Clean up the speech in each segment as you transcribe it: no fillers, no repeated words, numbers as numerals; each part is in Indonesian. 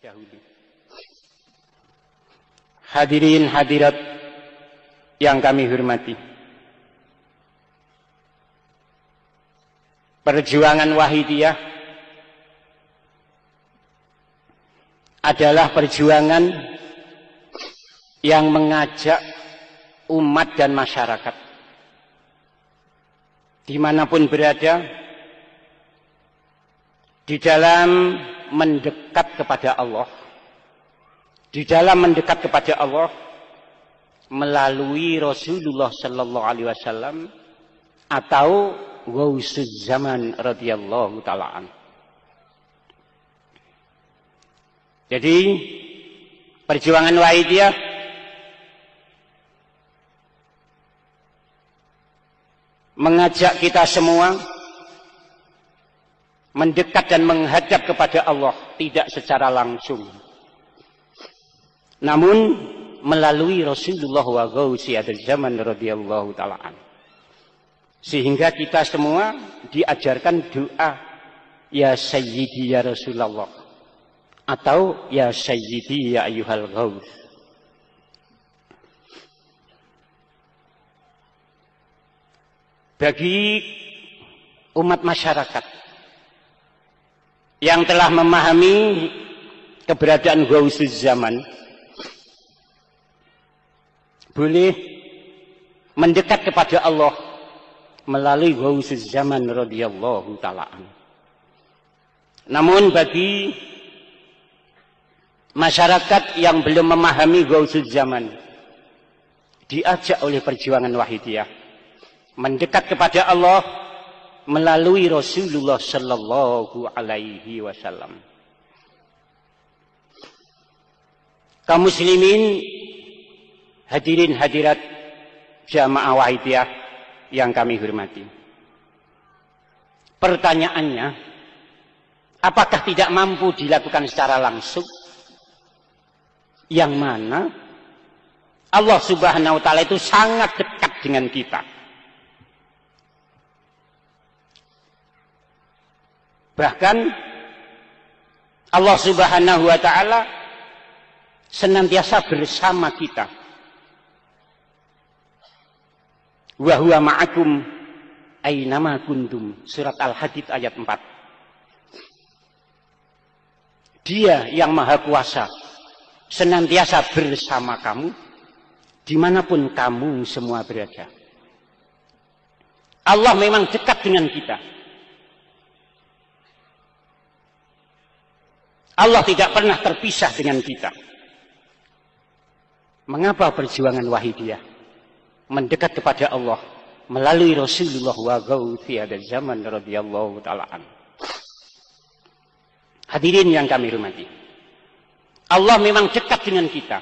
dahulu. Hadirin hadirat yang kami hormati, perjuangan Wahidiyah adalah perjuangan yang mengajak umat dan masyarakat dimanapun berada di dalam mendekat kepada Allah, di dalam mendekat kepada Allah melalui Rasulullah Sallallahu Alaihi Wasallam atau Ghausuz Zaman radhiyallahu ta'ala an. Jadi perjuangan Wahidiyah mengajak kita semua mendekat dan menghadap kepada Allah, tidak secara langsung, namun melalui Rasulullah wa Ghausuz Zaman radhiyallahu ta'ala an. Sehingga kita semua diajarkan doa ya Sayyidi ya Rasulullah atau ya Sayyidi ya ayyuhal Ghaus. Bagi umat masyarakat yang telah memahami keberadaan Ghausuz Zaman, boleh mendekat kepada Allah melalui Ghausuz Zaman radhiyallahu ta'ala an. Namun bagi masyarakat yang belum memahami Ghausuz Zaman, diajak oleh perjuangan Wahidiyah mendekat kepada Allah melalui Rasulullah Sallallahu Alaihi Wasallam. Kaum muslimin, hadirin hadirat jamaah Wahidiyah yang kami hormati, pertanyaannya, apakah tidak mampu dilakukan secara langsung? Yang mana Allah Subhanahu wa ta'ala itu sangat dekat dengan kita. Bahkan Allah Subhanahu wa ta'ala senantiasa bersama kita. Wa huwa ma'akum aynama kuntum. Surat Al-Hadid ayat 4. Dia yang maha kuasa senantiasa bersama kamu dimanapun kamu semua berada. Allah memang dekat dengan kita. Allah tidak pernah terpisah dengan kita. Mengapa perjuangan Wahidiyah mendekat kepada Allah melalui Rasulullah wa Ghausuz Zaman radhiyallahu ta'ala an? Hadirin yang kami hormati, Allah memang dekat dengan kita.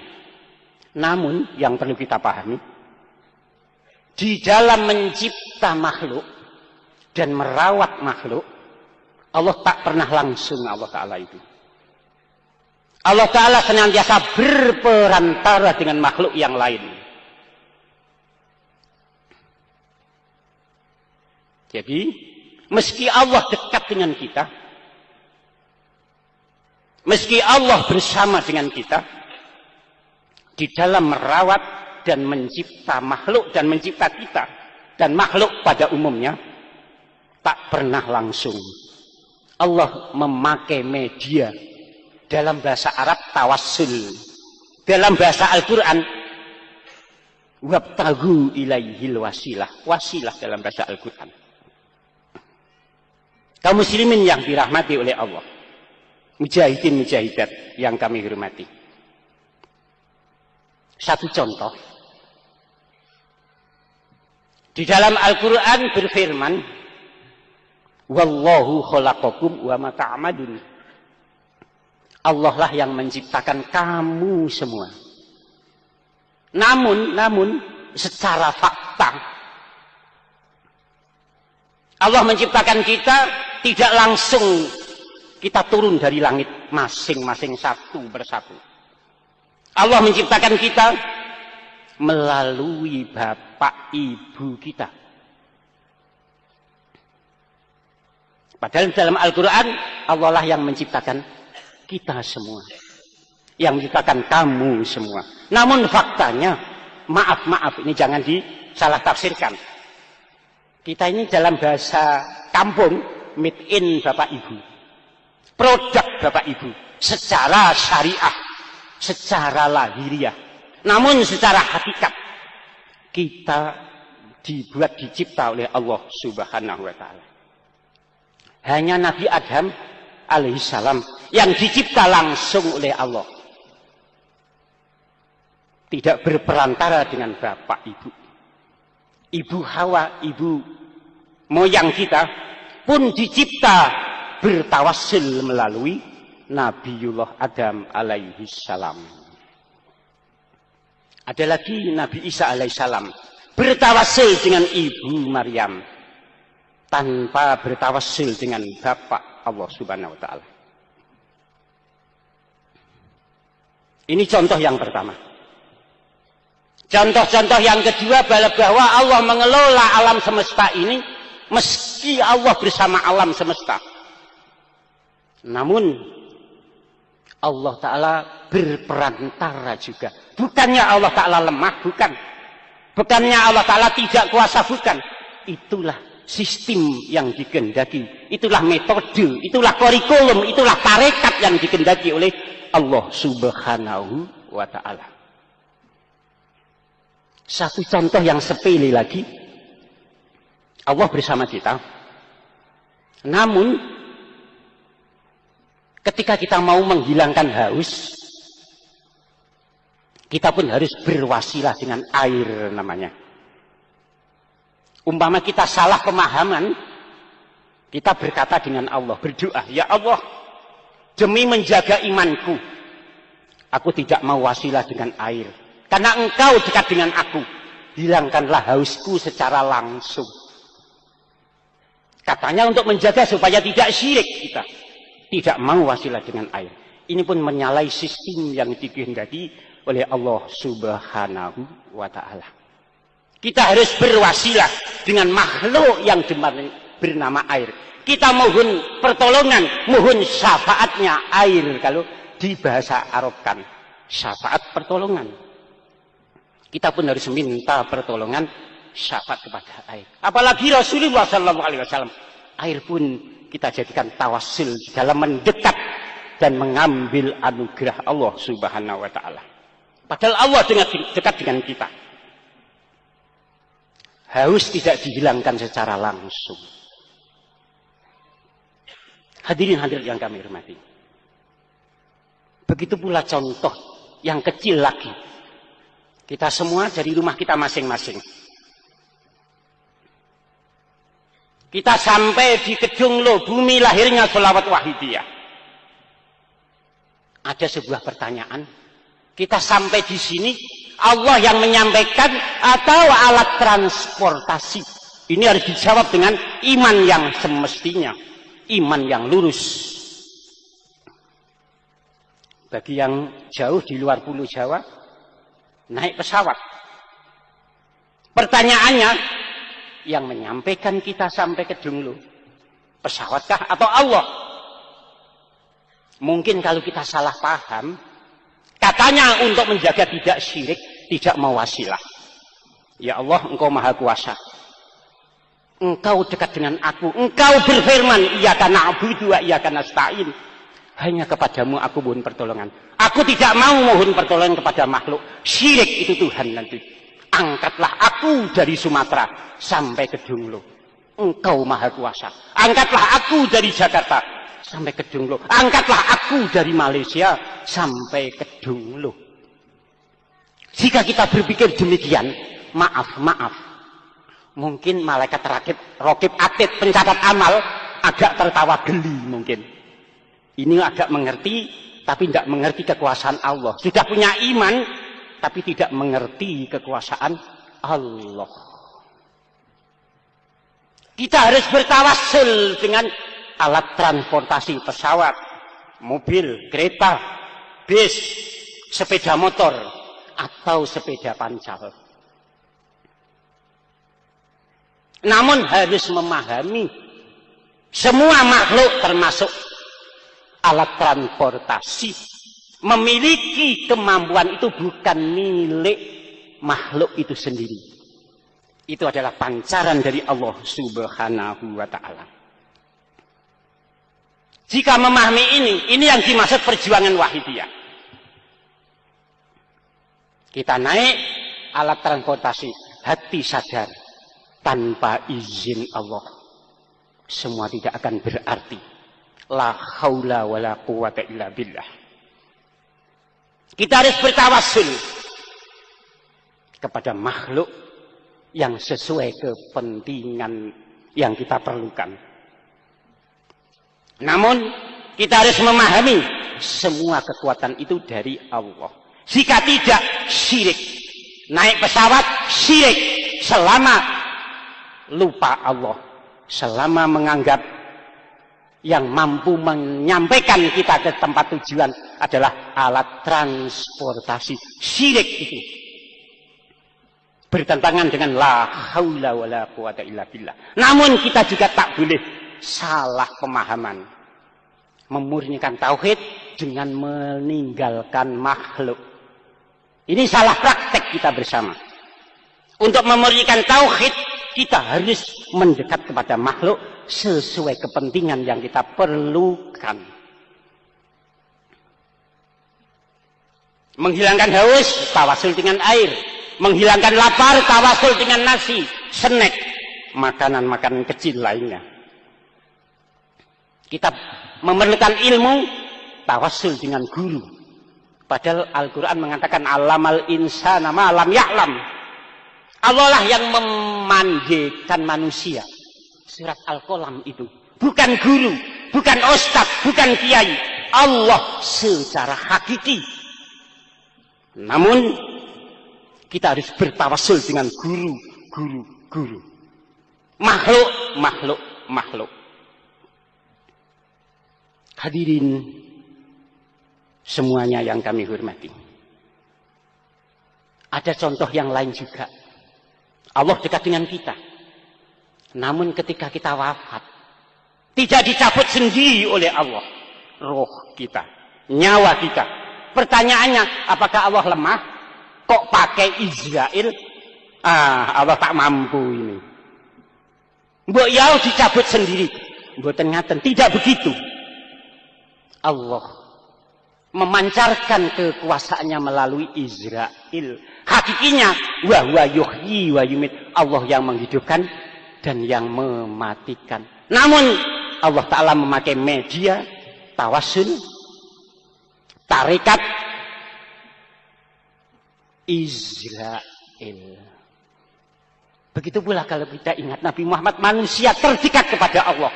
Namun yang perlu kita pahami, di dalam mencipta makhluk dan merawat makhluk, Allah tak pernah langsung Allah Ta'ala itu. Allah Ta'ala senantiasa berperantara dengan makhluk yang lain. Jadi, meski Allah dekat dengan kita, meski Allah bersama dengan kita, di dalam merawat dan mencipta makhluk dan mencipta kita, dan makhluk pada umumnya, tak pernah langsung. Allah memakai media. Dalam bahasa Arab tawassul, dalam bahasa Al-Quran wabtaghu ilaihil wasilah, wasilah dalam bahasa Al-Quran. Kaum muslimin yang dirahmati oleh Allah, mujahidin mujahidat yang kami hormati, satu contoh di dalam Al-Quran berfirman, wallahu khalaqakum wa ma ta'malun. Allah lah yang menciptakan kamu semua. Namun secara fakta Allah menciptakan kita tidak langsung kita turun dari langit masing-masing satu persatu. Allah menciptakan kita melalui bapak ibu kita. Padahal dalam Al-Quran Allah lah yang menciptakan kita semua. yang menciptakan kamu semua. Namun faktanya, maaf ini jangan disalah tafsirkan. Kita ini dalam bahasa kampung, made in Bapak Ibu. Produk Bapak Ibu. Secara syariah. Secara lahiriah. Namun secara hakikat. Kita dicipta oleh Allah Subhanahu wa ta'ala. Hanya Nabi Adam alaihissalam yang dicipta langsung oleh Allah. Tidak berperantara dengan bapak ibu. Ibu Hawa, ibu moyang kita pun dicipta bertawassul melalui Nabiullah Adam alaihissalam. Ada lagi Nabi Isa alaihissalam bertawassul dengan ibu Maryam tanpa bertawassul dengan bapak Allah Subhanahu wa ta'ala. Ini contoh yang pertama. Contoh-contoh yang kedua bahwa Allah mengelola alam semesta ini meski Allah bersama alam semesta. Namun Allah Ta'ala berperantara juga. Bukannya Allah Ta'ala lemah, bukan. Bukannya Allah Ta'ala tidak kuasa, bukan. Itulah sistem yang dikehendaki. Itulah metode, itulah kurikulum, itulah tarekat yang dikehendaki oleh Allah Subhanahu wa ta'ala. Satu contoh yang sepele lagi. Allah bersama kita. Namun ketika kita mau menghilangkan haus, kita pun harus berwasilah dengan air namanya. Umpama kita salah pemahaman, kita berkata dengan Allah, berdoa, ya Allah, demi menjaga imanku, aku tidak mau wasilah dengan air. Karena engkau dekat dengan aku, hilangkanlah hausku secara langsung. Katanya untuk menjaga supaya tidak syirik kita. Tidak mau wasilah dengan air. Ini pun menyalahi sistem yang dikehendaki oleh Allah Subhanahu wa ta'ala. Kita harus berwasilah dengan makhluk yang bernama air. Kita mohon pertolongan, mohon syafaatnya air. Kalau di bahasa Arab kan, syafaat pertolongan. Kita pun harus minta pertolongan syafaat kepada air. Apalagi Rasulullah SAW. Air pun kita jadikan tawassul dalam mendekat dan mengambil anugerah Allah Subhanahu wa ta'ala. Padahal Allah dekat dengan kita. Haus tidak dihilangkan secara langsung. Hadirin yang kami hormati. Begitu pula contoh yang kecil lagi. Kita semua dari rumah kita masing-masing. Kita sampai di Kedung Lo, bumi lahirnya Sholawat Wahidiyah. Ada sebuah pertanyaan. Kita sampai di sini, Allah yang menyampaikan atau alat transportasi? Ini harus dijawab dengan iman yang semestinya. Iman yang lurus. Bagi yang jauh di luar pulau Jawa, naik pesawat. Pertanyaannya, yang menyampaikan kita sampai ke Kedung Lo, pesawatkah atau Allah? Mungkin kalau kita salah paham, katanya untuk menjaga tidak syirik, tidak mau wasilah. Ya Allah, engkau maha kuasa. Engkau dekat dengan aku. Engkau berfirman, iyyaka na'budu wa iyyaka nasta'in. Hanya kepadamu aku mohon pertolongan. Aku tidak mau mohon pertolongan kepada makhluk. Syirik itu Tuhan nanti. Angkatlah aku dari Sumatera sampai Kedung Lo. Engkau maha kuasa. Angkatlah aku dari Jakarta sampai Kedung Lo. Angkatlah aku dari Malaysia sampai Kedung Lo. Jika kita berpikir demikian, maaf. Mungkin malaikat rokib atid pencatat amal agak tertawa geli mungkin. Ini agak mengerti, tapi tidak mengerti kekuasaan Allah. Sudah punya iman, tapi tidak mengerti kekuasaan Allah. Kita harus bertawassul dengan alat transportasi, pesawat, mobil, kereta, bis, sepeda motor, atau sepeda pancal. Namun harus memahami semua makhluk termasuk alat transportasi Memiliki kemampuan itu bukan milik makhluk itu sendiri. Itu adalah pancaran dari Allah Subhanahu wa ta'ala. Jika memahami ini yang dimaksud perjuangan wahidiyah. Kita naik alat transportasi, hati sadar, tanpa izin Allah, semua tidak akan berarti. La haula wa la quwata illa billah. Kita harus bertawassul kepada makhluk yang sesuai kepentingan yang kita perlukan. Namun kita harus memahami semua kekuatan itu dari Allah. Jika tidak, syirik. Naik pesawat, syirik. Selama lupa Allah, selama menganggap yang mampu menyampaikan kita ke tempat tujuan adalah alat transportasi, syirik itu bertentangan dengan la haula wala quwata illa billah. Namun kita juga tak boleh salah pemahaman, memurnikan tauhid dengan meninggalkan makhluk. Ini salah praktek kita bersama. Untuk memurnikan tauhid, kita harus mendekat kepada makhluk sesuai kepentingan yang kita perlukan. Menghilangkan haus, tawasul dengan air. Menghilangkan lapar, tawasul dengan nasi, snack, makanan-makanan kecil lainnya. Kita memerlukan ilmu, tawasul dengan guru. Padahal Al-Quran mengatakan alamal insana ma lam ya'lam. Allah lah yang memanggilkan manusia. Surat Al-Qalam itu. Bukan guru, bukan ustadz, bukan kiai. Allah secara hakiki. Namun kita harus bertawassul dengan guru. Makhluk. Hadirin semuanya yang kami hormati. Ada contoh yang lain juga. Allah dekat dengan kita. Namun ketika kita wafat, tidak dicabut sendiri oleh Allah. Roh kita, nyawa kita. Pertanyaannya, apakah Allah lemah? Kok pakai Israel? Allah tak mampu ini. Mbok yau dicabut sendiri. Mboten ngaten, tidak begitu. Allah memancarkan kekuasaannya melalui Israel. Hakikinya wa huwa yuhyi wa yumit. Allah yang menghidupkan dan yang mematikan. Namun Allah Ta'ala memakai media tawassul, tarekat Israel. Begitu pula kalau kita ingat Nabi Muhammad, manusia terdekat kepada Allah.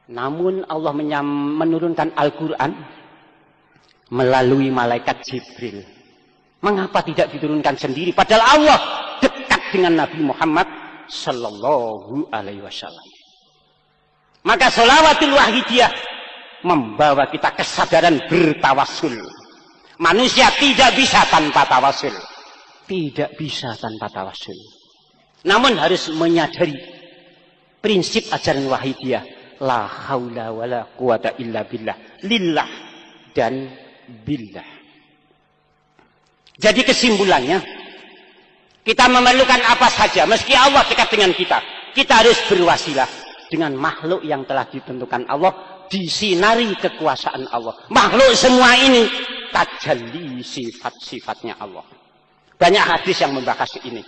Namun Allah menurunkan Al-Quran melalui malaikat Jibril. Mengapa tidak diturunkan sendiri? Padahal Allah dekat dengan Nabi Muhammad Sallallahu Alaihi Wasallam. Maka sholawatul wahidiyah membawa kita kesadaran bertawassul. Manusia tidak bisa tanpa tawassul. Tidak bisa tanpa tawassul. Namun harus menyadari prinsip ajaran wahidiyah. La haula wa la quwata illa billah. Lillah dan billah. Jadi kesimpulannya, kita memerlukan apa saja. Meski Allah dekat dengan kita, kita harus berwasilah dengan makhluk yang telah ditentukan Allah. Disinari kekuasaan Allah. Makhluk semua ini tajalli sifat-sifatnya Allah. Banyak hadis yang membahas ini.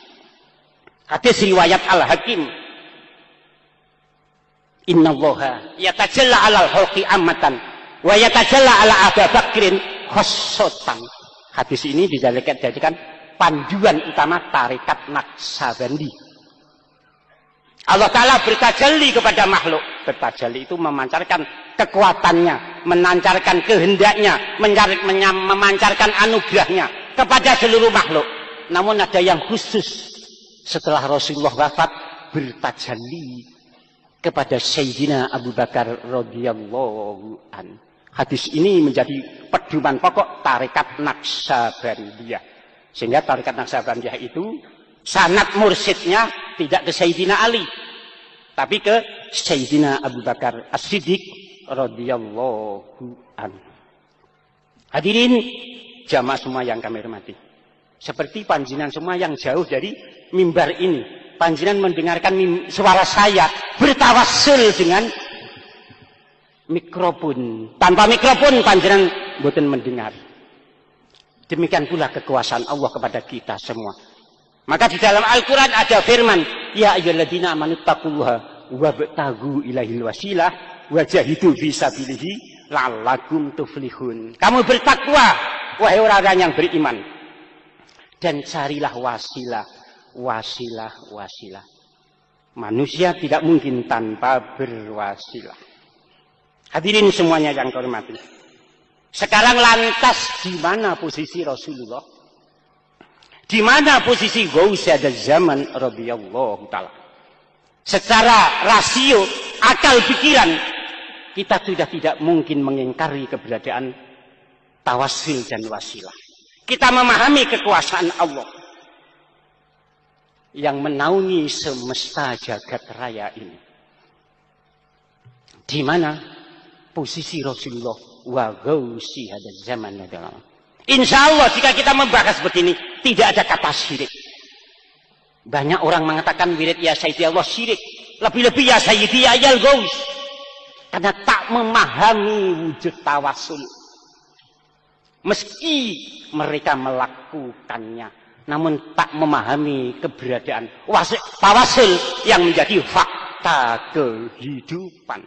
Hadis riwayat Al-Hakim. Innallaha yatajalla 'alal khalqi ammatan wa yatajalla 'ala Abu Bakrin khassatan. Hadis ini dijadikan panduan utama tarekat Naqsabandi. Allah Ta'ala bertajalli kepada makhluk. Bertajalli itu memancarkan kekuatannya, memancarkan kehendaknya, memancarkan anugerahnya kepada seluruh makhluk. Namun ada yang khusus setelah Rasulullah wafat, bertajalli kepada Sayyidina Abu Bakar radhiyallahu an. Hadis ini menjadi pedoman pokok tarekat Naqsabandiyah. Sehingga tarekat Naqsabandiyah itu sanad mursyidnya tidak ke Sayyidina Ali, tapi ke Sayyidina Abu Bakar As-Siddiq radhiyallahu an. Hadirin jamaah semua yang kami hormati. Seperti panjenengan semua yang jauh dari mimbar ini, panjenengan mendengarkan suara saya bertawassul dengan mikrofon. Tanpa mikrofon panjenengan mboten mendengar. Demikian pula kekuasaan Allah kepada kita semua. Maka di dalam Al-Quran ada firman, ya ayyuhalladzina amanu taqullaha wabtaghu ilaihil wasilah wajahidu fi sabilihi la'allakum tuflihun. Kamu bertakwa, wahai orang-orang yang beriman, dan carilah wasilah. Manusia tidak mungkin tanpa berwasilah. Hadirin semuanya yang kau hormati. Sekarang lantas di mana posisi Rasulullah? Di mana posisi Ghausya Zaman radhiyallahu taala? Secara rasio, akal pikiran, kita sudah tidak mungkin mengingkari keberadaan tawassul dan wasilah. Kita memahami kekuasaan Allah yang menaungi semesta jagat raya ini. Di mana posisi Rasulullah wa Ghausya Zaman radhiyallahu taala? Insya Allah jika kita membahas begini, tidak ada kata syirik. Banyak orang mengatakan wirid ya Sayyidi Allah syirik. Lebih-lebih ya Sayyidi ya Ayal Ghaus. Karena tak memahami wujud tawasul. Meski mereka melakukannya, namun tak memahami keberadaan tawasul yang menjadi fakta kehidupan.